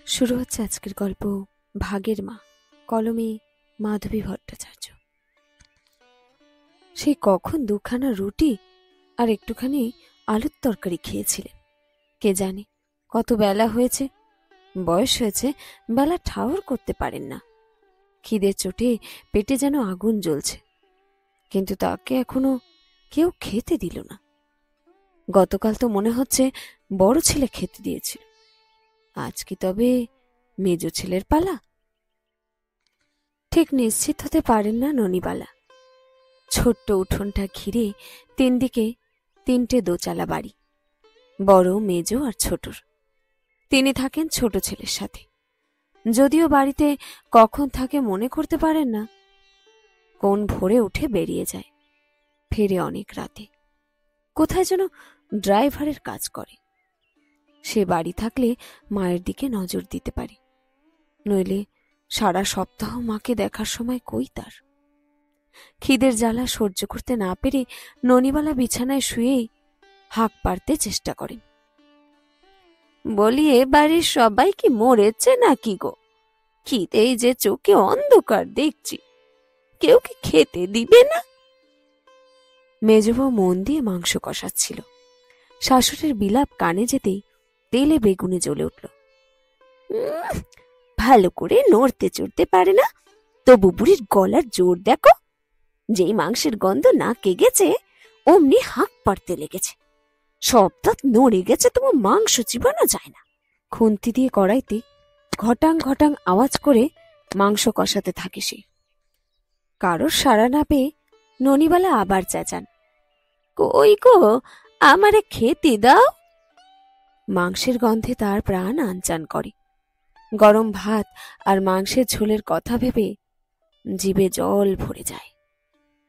শুরু হচ্ছে আজকের গল্প ভাগের মা, কলমে মাধবী ভট্টাচার্য। সেই কখন দুখানা রুটি আর একটুখানি আলুর তরকারি খেয়েছিলেন। কে জানে কত বেলা হয়েছে, বয়স হয়েছে, বেলা ঠাউর করতে পারেন না। খিদের চোটে পেটে যেন আগুন জ্বলছে, কিন্তু তাকে এখনো কেউ খেতে দিল না। গতকাল তো মনে হচ্ছে বড় ছেলে খেতে দিয়েছিল, আজ কি তবে মেজ ছেলের পালা? ঠিক নিশ্চিত হতে পারেন না ননিবালা। ছোট্ট উঠোনটা ঘিরে তিনদিকে তিনটে দোচালা বাড়ি, বড়, মেজ আর ছোটর। তিনি থাকেন ছোট ছেলের সাথে, যদিও বাড়িতে কখন থাকে মনে করতে পারেন না। কোন ভোরে উঠে বেরিয়ে যায়, ফেরে অনেক রাতে। কোথায় যেন ড্রাইভারের কাজ করে। সে বাড়ি থাকলে মায়ের দিকে নজর দিতে পারে, নইলে সারা সপ্তাহ মাকে দেখার সময় কই তার। খিদের জ্বালা সহ্য করতে না পেরে ননিবালা বিছানায় শুয়েই হাঁক পারতে চেষ্টা করেন। বলি, এ বাড়ির সবাই কি মরেছে নাকি গো? খিদেই যে চোখে অন্ধকার দেখছি, কেউ কি খেতে দিবে না? মেজবউ মন দিয়ে মাংস কষাচ্ছিল। শাশুড়ির বিলাপ কানে যেতেই তেলে বেগুনে জ্বলে উঠল। ভালো করে নড়তে চড়তে পারে না, তবু বুড়ির গলার জোর দেখো। যেই মাংসের গন্ধ নাকে গেছে অমনি হাঁক পাড়তে লেগেছে। সব দাঁত নড়ে গেছে, তবু মাংস চিবানো যায় না। খুন্তি দিয়ে কড়াইতে ঘটাং ঘটাং আওয়াজ করে মাংস কষাতে থাকে সে। কারোর সাড়া না পেয়ে ননিবালা আবার চেঁচান, কই গো, আমারে খেতে দাও। মাংসের গন্ধে তার প্রাণ আনচান করে। গরম ভাত আর মাংসের ঝোলের কথা ভেবে জিভে জল ভরে যায়।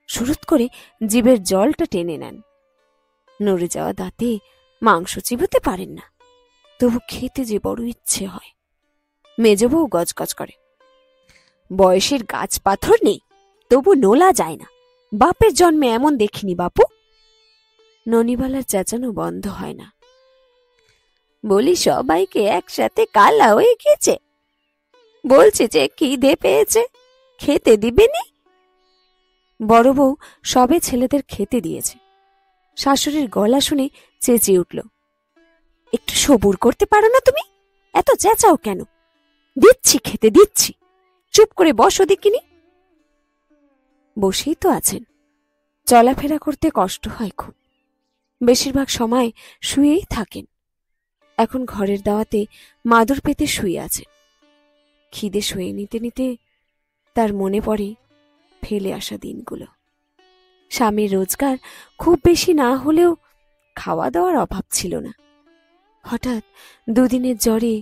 শুরুত করে জিভের জলটা টেনে নেন। নড়ে যাওয়া দাঁতে মাংস চিবোতে পারেন না, তবু খেতে যে বড় ইচ্ছে হয়। মেজবউ গজগজ করে, বয়সের গাছ পাথর নেই, তবু নোলা যায় না। বাপের জন্মে এমন দেখিনি বাপু। ননিবালার চেঁচানো বন্ধ হয় না। বলি, সবাইকে একসাথে কালা হয়ে গেছে, বলছে যে খিদে পেয়েছে, খেতে দিবেনি। বড় বউ সবে ছেলেদের খেতে দিয়েছে। শাশুড়ির গলা শুনে চেঁচিয়ে উঠল, একটু সবুর করতে পারো না তুমি? এত চেঁচাও কেন? দিচ্ছি, খেতে দিচ্ছি, চুপ করে বসো দেখিনি। বসেই তো আছেন, চলাফেরা করতে কষ্ট হয় খুব। বেশিরভাগ সময় শুয়েই থাকেন। এখন ঘরের দাওয়াতে মাদুর পেতে শুয়ে আছেন। খিদে শুয়ে নিতে নিতে তার মনে পড়ে ফেলে আসা দিনগুলো। স্বামীর রোজগার খুব বেশি না হলেও খাওয়া দাওয়ার অভাব ছিল না। হঠাৎ দুদিনের জ্বরে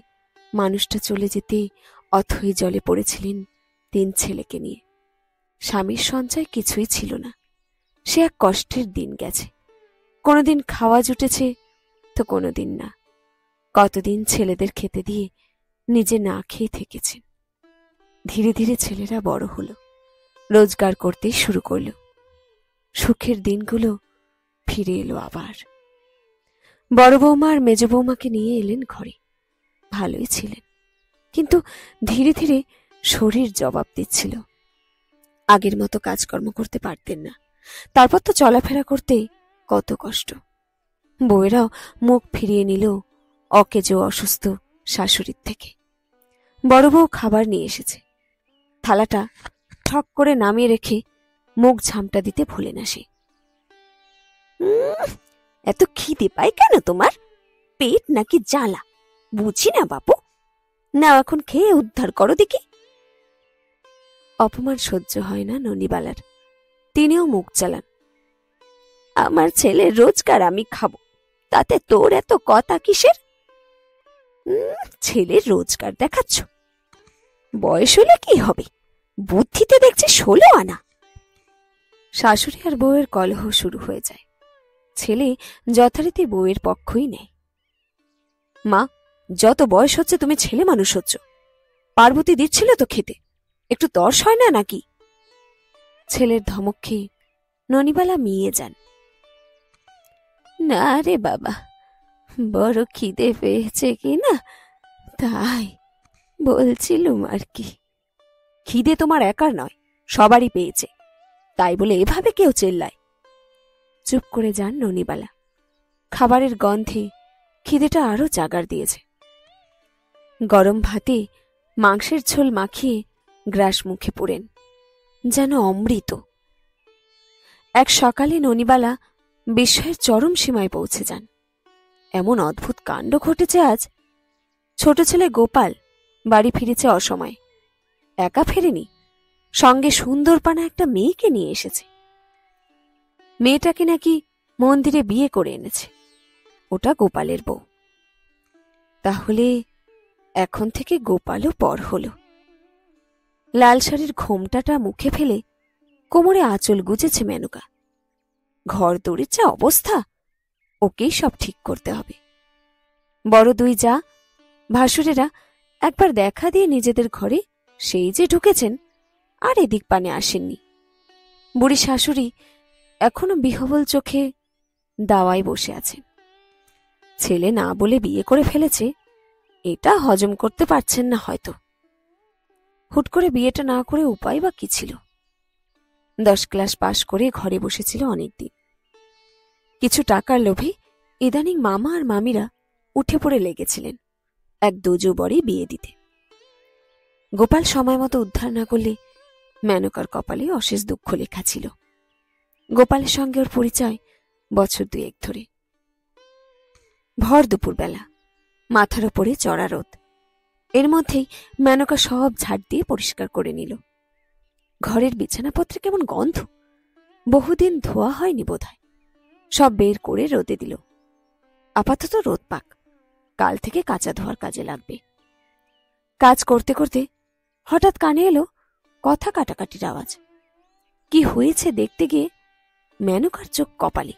মানুষটা চলে যেতে অথই জলে পড়েছিলেন 3 ছেলেকে নিয়ে। স্বামীর সঞ্চয় কিছুই ছিল না। সে এক কষ্টের দিন গেছে। কোনোদিন খাওয়া জুটেছে তো কোনোদিন না। কতদিন ছেলেদের খেতে দিয়ে নিজে না খেয়ে থেকেছেন। ধীরে ধীরে ছেলেরা বড় হলো, রোজগার করতে শুরু করল। সুখের দিনগুলো ফিরে এলো আবার। বড় বৌমা আর মেজ বৌমাকে নিয়ে এলেন ঘরে। ভালোই ছিলেন, কিন্তু ধীরে ধীরে শরীর জবাব দিচ্ছিল। আগের মতো কাজকর্ম করতে পারতেন না। তারপর তো চলাফেরা করতে কত কষ্ট। বউয়েরাও মুখ ফিরিয়ে নিল অকেজো অসুস্থ শাশুড়ির থেকে। বড় বউ খাবার নিয়ে এসেছে। থালাটা ঠক করে নামিয়ে রেখে মুখ ঝামটা দিতে ভুলে না সে। এত খিদে পায় কেন তোমার? পেট নাকি জ্বালা? বুঝি না বাপু। না, এখন খেয়ে উদ্ধার করো দেখি। অপমান সহ্য হয় না ননিবালার। তিনিও মুখ চালান, আমার ছেলের রোজগার আমি খাবো, তাতে তোর এত কথা কিসের? ছেলের রোজগার দেখাচ্ছ? বয়স হলে কি হবে, বুদ্ধিতে দেখছি 16 আনা। শাশুড়ি আর বউয়ের কলহ শুরু হয়ে যায়। ছেলে যথারীতি বউয়ের পক্ষই নেয়। মা, যত বয়স হচ্ছে তুমি ছেলে মানুষ হচ্ছ। পার্বতী দিচ্ছিল তো খেতে, একটু তর্স হয় না নাকি? ছেলের ধমক খেয়ে ননিবালা মিয়ে যান। না রে বাবা, বড় খিদে পেয়েছে কিনা তাই। বলছিলুম আর কি। খিদে তোমার একার নয়, সবারই পেয়েছে, তাই বলে এভাবে কেউ চেল্লায়? চুপ করে যান ননিবালা। খাবারের গন্ধে খিদেটা আরো জাগার দিয়েছে। গরম ভাতে মাংসের ঝোল মাখিয়ে গ্রাস মুখে পুরেন, যেন অমৃত। এক সকালে ননিবালা বিস্ময়ের চরম সীমায় পৌঁছে যান। এমন অদ্ভুত কাণ্ড ঘটেছে আজ। ছোট ছেলে গোপাল বাড়ি ফিরেছে অসময়ে। একা ফেরেনি, সঙ্গে সুন্দরপানা একটা মেয়েকে নিয়ে এসেছে। মেয়েটাকে নাকি মন্দিরে বিয়ে করে এনেছে। ওটা গোপালের বউ। তাহলে এখন থেকে গোপালও পর হল। লাল শাড়ির ঘোমটাটা মুখে ফেলে কোমরে আঁচল গুজেছে মেনকা। ঘর দৌড়ের যা অবস্থা, ওকেই সব ঠিক করতে হবে। বড় দুই যা ভাসুরেরা একবার দেখা দিয়ে নিজেদের ঘরে সেই যে ঢুকেছেন, আর এদিক পানে আসেননি। বুড়ি শাশুড়ি এখনো বিহবল চোখে দাওয়ায় বসে আছেন। ছেলে না বলে বিয়ে করে ফেলেছে, এটা হজম করতে পারছেন না হয়তো। হুট করে বিয়েটা না করে উপায় বা কি ছিল? 10 ক্লাস পাশ করে ঘরে বসেছিল অনেকদিন। কিছু টাকার লোভে ইদানিং মামা আর মামিরা উঠে পড়ে লেগেছিলেন এক দুজো বিয়ে দিতে। গোপাল সময় মতো উদ্ধার না করলে মেনকার কপালে অশেষ দুঃখ লেখা ছিল। গোপালের সঙ্গে ওর পরিচয় বছর 2 ধরে। ভর দুপুরবেলা, মাথার ওপরে চড়া রোদ। এর মধ্যেই মেনকা সব ঝাড় দিয়ে পরিষ্কার করে নিল। ঘরের বিছানাপত্রে কেমন গন্ধ, বহুদিন ধোয়া হয়নি বোধহয়। সব বের করে রোদে দিল। আপাতত রোদ পাক, কাল থেকে কাঁচা ধোয়ার কাজে লাগবে। কাজ করতে করতে হঠাৎ কানে এলো কথা কাটাকাটির আওয়াজ। কি হয়েছে দেখতে গিয়ে মেনকার চোখ কপালে।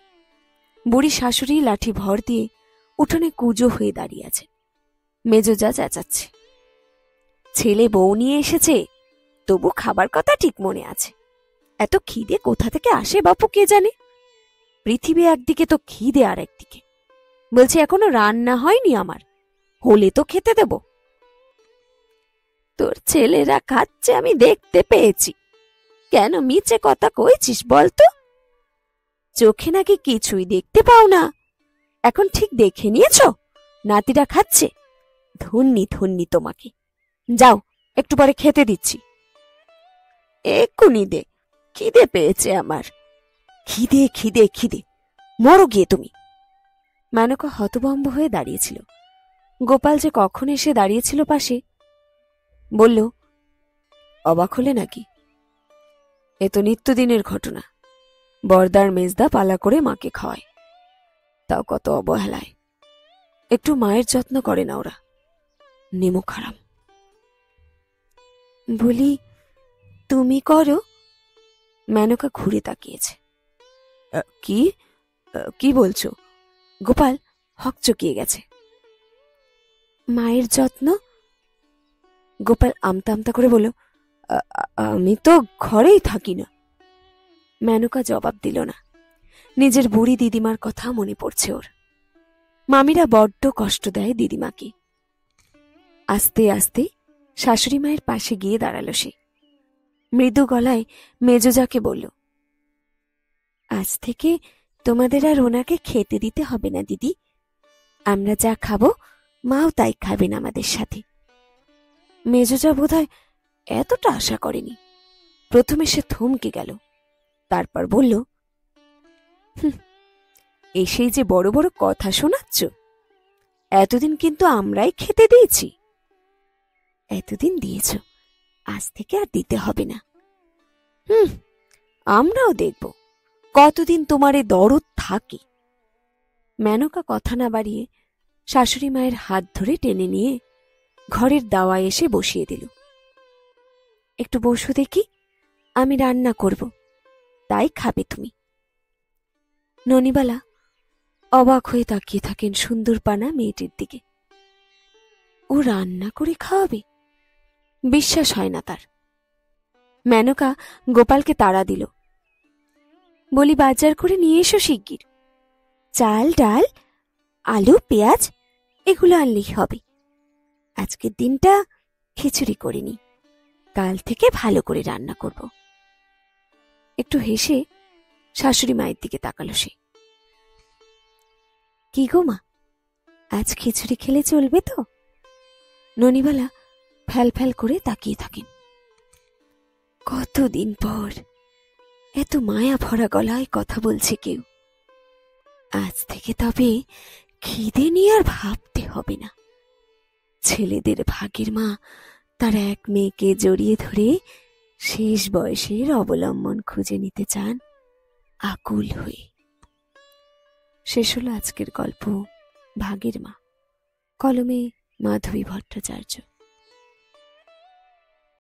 বুড়ি শাশুড়ি লাঠি ভর দিয়ে উঠোনে কুজো হয়ে দাঁড়িয়ে আছে। মেজোজা চেঁচাচ্ছে, ছেলে বউ নিয়ে এসেছে, তবু খাবার কথা ঠিক মনে আছে। এত খিদে কোথা থেকে আসে বাপু কে জানে। পৃথিবী একদিকে তো খিদে আর একদিকে। বলছি এখনো রান্না হয়নি আমার, হলে তো খেতে দেব। তোর ছেলেরা খাচ্ছে আমি দেখতে পেয়েছি, কেন মিছে কথা কইছিস বলতো? চোখে নাকি কিছুই দেখতে পাও না, এখন ঠিক দেখে নিয়েছ নাতিরা খাচ্ছে? ধন্যি ধন্যি তোমাকে। যাও, একটু পরে খেতে দিচ্ছি। এক্ষুনি দে, খিদে পেয়েছে আমার। খিদে খিদে খিদে, মরো গিয়ে তুমি। মেনকা হতভম্ব হয়ে দাঁড়িয়েছিল। গোপাল যে কখন এসে দাঁড়িয়েছিল পাশে, বলল, অবাক হলে নাকি? এ তো নিত্যদিনের ঘটনা। বরদার মেজদা পালা করে মাকে খাওয়ায়, তাও কত অবহেলায়। একটু মায়ের যত্ন করে না ওরা, নেমো খারাপ। বলি, তুমি করো? মেনকা ঘুরে তাকিয়েছে। কি কি বলছো? গোপাল হকচকিয়ে গেছে। মায়ের যত্ন? গোপাল আমতা আমতা করে বলল, আমি তো ঘরেই থাকি না। মেনকা জবাব দিল না। নিজের বুড়ি দিদিমার কথা মনে পড়ছে ওর। মামিরা বড্ড কষ্ট দেয় দিদিমাকে। আস্তে আস্তে শাশুড়ি মায়ের পাশে গিয়ে দাঁড়ালো সে। মৃদু গলায় মেজোজাকে বলল, আজ থেকে তোমাদের আর ওনাকে খেতে দিতে হবে না দিদি। আমরা যা খাবো মাও তাই খাবেন আমাদের সাথে। মেজোজা বোধহয় এতটা আশা করেনি। প্রথমে সে থমকে গেল, তারপর বলল, এসেই যে বড় বড় কথা শোনাচ্ছ। এতদিন কিন্তু আমরাই খেতে দিয়েছি। এতদিন দিয়েছ, আজ থেকে আর দিতে হবে না। আমরাও দেখব কতদিন তোমার এ দরদ থাকে। মেনকা কথা না বাড়িয়ে শাশুড়ি মায়ের হাত ধরে টেনে নিয়ে ঘরের দাওয়ায় এসে বসিয়ে দিল। একটু বসো দেখি, আমি রান্না করব, তাই খাবে তুমি। ননিবালা অবাক হয়ে তাকিয়ে থাকেন সুন্দরপানা মেয়েটির দিকে। ও রান্না করে খাওয়াবে? বিশ্বাস হয় না তার। মেনকা গোপালকে তাড়া দিল। বলি, বাজার করে নিয়ে এসো শিগগির। চাল, ডাল, আলু, পেঁয়াজ এগুলো আনলেই হবে। আজকের দিনটা খিচুড়ি করিনি, কাল থেকে ভালো করে রান্না করব। একটু হেসে শাশুড়ি মায়ের দিকে তাকালো সে। কি গো মা, আজ খিচুড়ি খেলে চলবে তো? ননিবালা ফ্যাল ফ্যাল করে তাকিয়ে থাকেন। কতদিন পর এত মায়া ভরা গলায় কথা বলছে কেউ। আজ থেকে তবে খিদে নিয়ে আর ভাবতে হবে না। ছেলেদের ভাগের মা তার এক মেয়েকে জড়িয়ে ধরে শেষ বয়সের অবলম্বন খুঁজে নিতে চান আকুল হয়ে। শেষ হলো আজকের গল্প ভাগের মা। কলমে মাধবী ভট্টাচার্য।